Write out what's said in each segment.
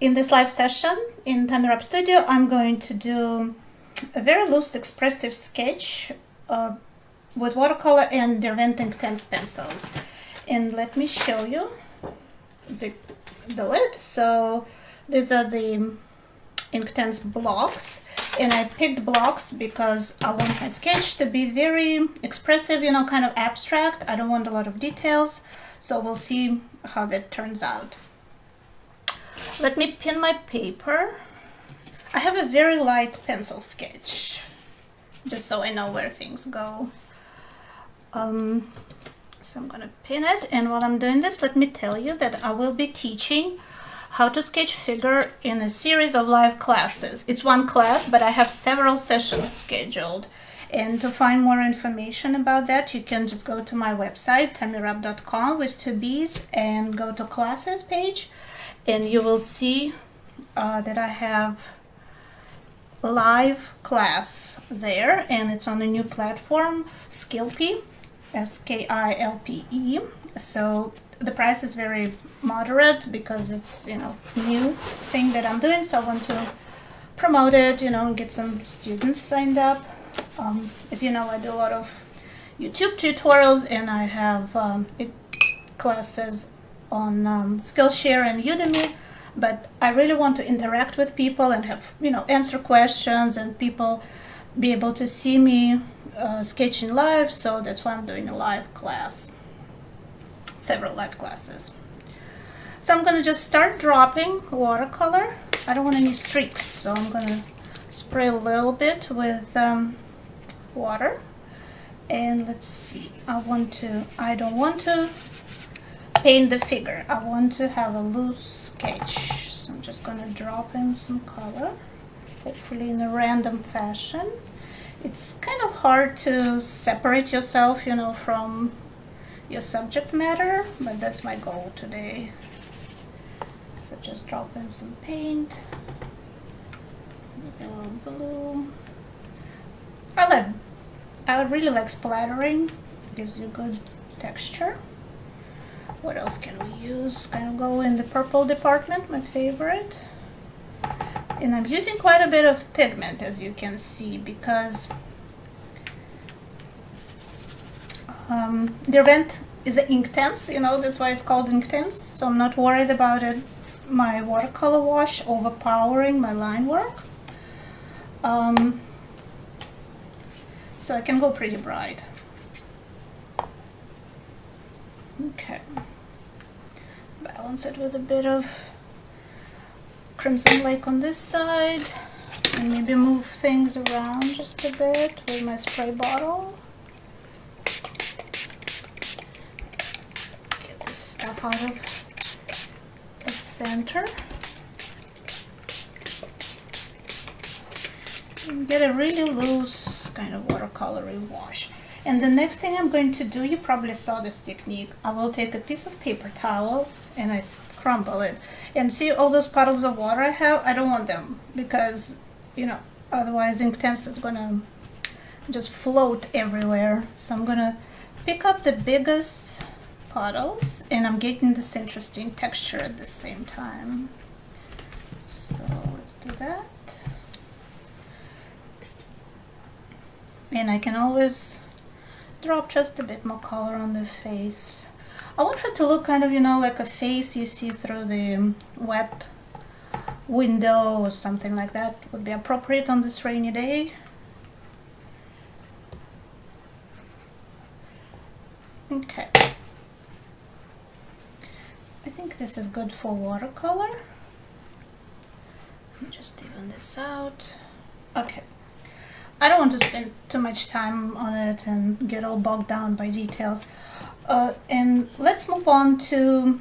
In this live session in Daniel Studio, I'm going to do a very loose expressive sketch with watercolor and Derwent Inktense pencils. And let me show you the lid. So these are the Inktense blocks, and I picked blocks because I want my sketch to be very expressive, you know, kind of abstract. I don't want a lot of details, so we'll see how that turns out. Let me pin my paper. I have a very light pencil sketch, just so I know where things go. So I'm gonna pin it, and while I'm doing this, let me tell you that I will be teaching how to sketch figure in a series of live classes. It's one class, but I have several sessions scheduled. And to find more information about that, you can just go to my website, tamirab.com with 2 B's, and go to classes page, and you will see that I have live class there, and it's on a new platform, Skilpy, S-K-I-L-P-E. So the price is very moderate because it's, you know, new thing that I'm doing, so I want to promote it, you know, and get some students signed up. As you know, I do a lot of YouTube tutorials, and I have classes on Skillshare and Udemy, but I really want to interact with people and have, you know, answer questions and people be able to see me sketching live, so that's why I'm doing a live class, several live classes. So I'm going to just start dropping watercolor. I don't want any streaks, so I'm going to spray a little bit with water. And let's see, I don't want to paint the figure. I want to have a loose sketch. So I'm just going to drop in some color, hopefully in a random fashion. It's kind of hard to separate yourself, you know, from your subject matter, but that's my goal today. So just drop in some paint, maybe a little blue. I really like splattering. It gives you good texture. What else can we use? Kind of go in the purple department, my favorite. And I'm using quite a bit of pigment, as you can see, because Derwent is an Inktense, you know, that's why it's called Inktense. So I'm not worried about it, my watercolor wash overpowering my line work. So I can go pretty bright. Okay. Balance it with a bit of Crimson Lake on this side, and maybe move things around just a bit with my spray bottle. Get this stuff out of the center. And get a really loose kind of watercolory wash. And the next thing I'm going to do, you probably saw this technique. I will take a piece of paper towel and I crumble it. And see all those puddles of water I have? I don't want them because, you know, otherwise Inktense is gonna just float everywhere. So I'm gonna pick up the biggest puddles, and I'm getting this interesting texture at the same time. So let's do that. And I can always drop just a bit more color on the face. I want it to look kind of, you know, like a face you see through the wet window or something like that. Would be appropriate on this rainy day. Okay. I think this is good for watercolor. Let me just even this out. Okay. I don't want to spend too much time on it and get all bogged down by details. And let's move on to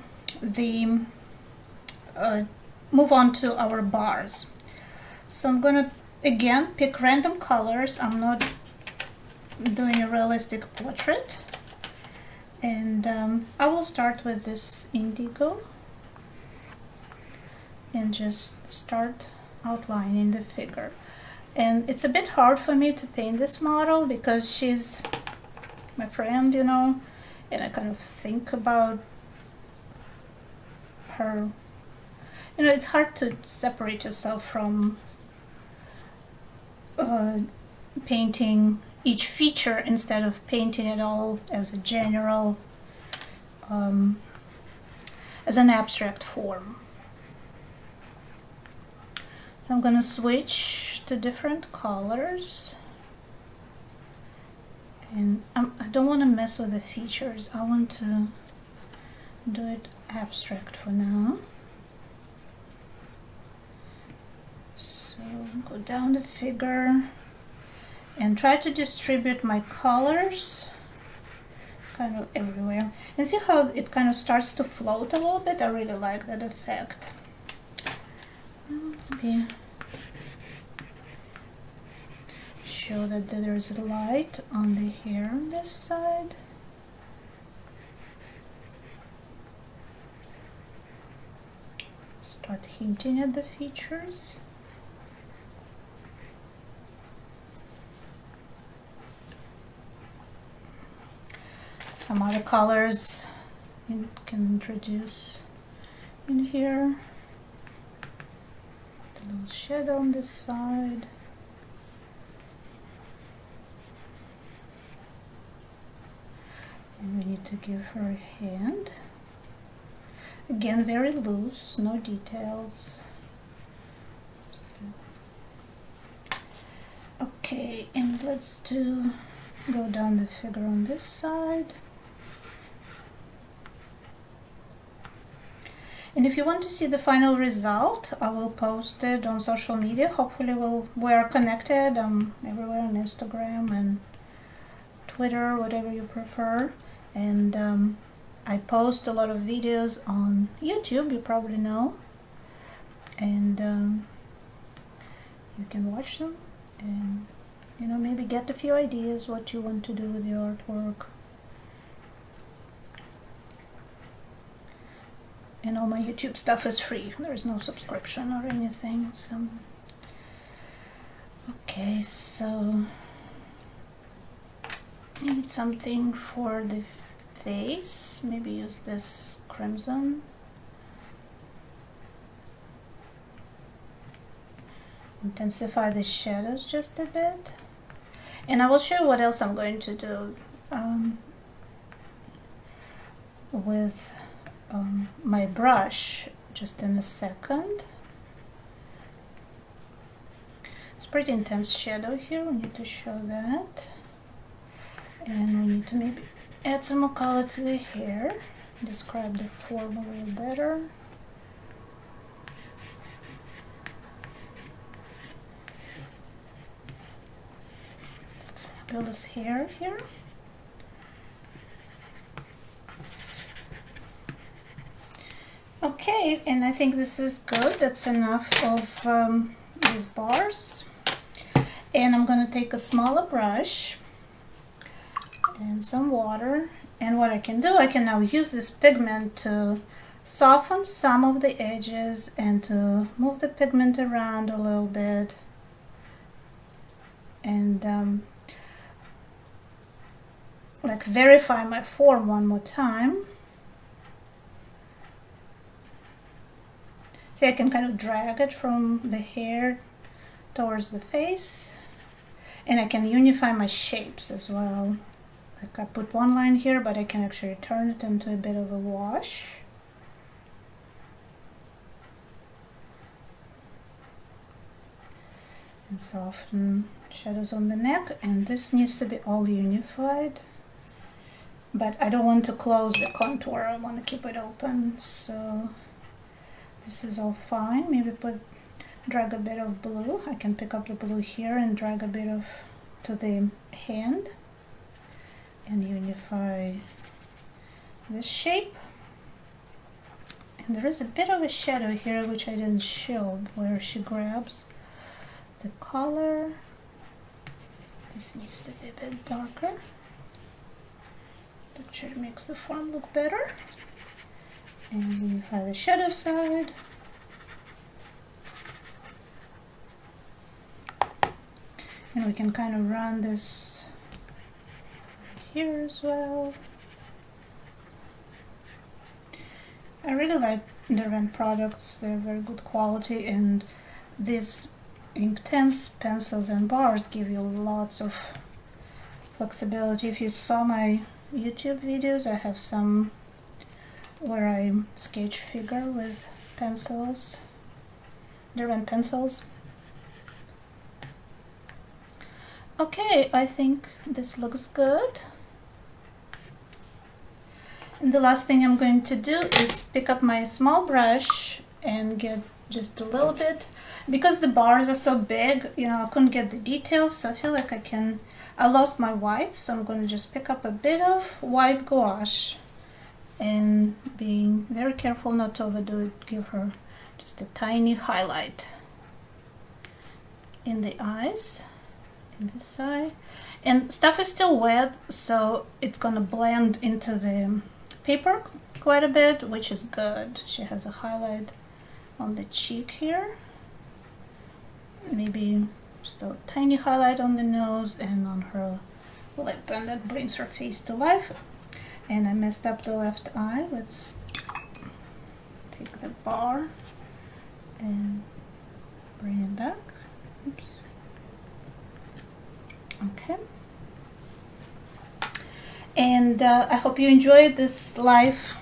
our bars. So I'm gonna again pick random colors. I'm not doing a realistic portrait, and I will start with this indigo and just start outlining the figure. And it's a bit hard for me to paint this model because she's my friend, you know, and I kind of think about her You know, it's hard to separate yourself from painting each feature instead of painting it all as a general, as an abstract form. So I'm going to switch to different colors, and I don't want to mess with the features. I want to do it abstract for now. So go down the figure and try to distribute my colors kind of everywhere. And see how it kind of starts to float a little bit? I really like that effect. Maybe show that there's a light on the hair on this side. Start hinting at the features. Some other colors you can introduce in here. A little shadow on this side. And we need to give her a hand. Again, very loose, no details. Okay, and let's go down the figure on this side. And if you want to see the final result, I will post it on social media. Hopefully we are connected. I'm everywhere on Instagram and Twitter, whatever you prefer. And I post a lot of videos on YouTube, you probably know. And you can watch them and, you know, maybe get a few ideas what you want to do with your artwork. And all my YouTube stuff is free. There's no subscription or anything. So, okay, so I need something for the face. Maybe use this crimson. Intensify the shadows just a bit. And I will show you what else I'm going to do with my brush just in a second. It's pretty intense shadow here. We need to show that. And we need to maybe add some more color to the hair. Describe the form a little better. Fabulous hair here. Okay, and I think this is good. That's enough of these bars. And I'm going to take a smaller brush and some water. And what I can do, I can now use this pigment to soften some of the edges and to move the pigment around a little bit. And like verify my form one more time. See, I can kind of drag it from the hair towards the face, and I can unify my shapes as well. Like I put one line here, but I can actually turn it into a bit of a wash. And soften shadows on the neck, and this needs to be all unified. But I don't want to close the contour, I want to keep it open, so this is all fine. Maybe drag a bit of blue. I can pick up the blue here and drag a bit of to the hand and unify this shape. And there is a bit of a shadow here which I didn't show, where she grabs the color. This needs to be a bit darker. It actually makes the form look better. And unify the shadow side. And we can kind of run this here as well. I really like Derwent products. They're very good quality, and these Inktense pencils and bars give you lots of flexibility. If you saw my YouTube videos, I have some where I sketch figure with pencils, Derwent pencils. Okay, I think this looks good. And the last thing I'm going to do is pick up my small brush and get just a little bit, because the bars are so big, you know, I couldn't get the details, so I feel like I lost my whites, so I'm going to just pick up a bit of white gouache and being very careful not to overdo it, give her just a tiny highlight in the eyes, in this side. And stuff is still wet, so it's gonna blend into the paper quite a bit, which is good. She has a highlight on the cheek here, maybe still a tiny highlight on the nose and on her lip, and that brings her face to life. And I messed up the left eye. Let's take the bar and bring it back. Oops. Okay. And I hope you enjoyed this live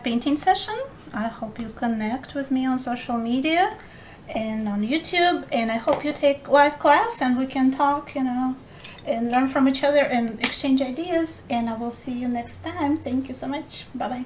painting session. I hope you connect with me on social media and on YouTube, and I hope you take live class and we can talk, you know, and learn from each other and exchange ideas. And I will see you next time. Thank you so much. Bye bye.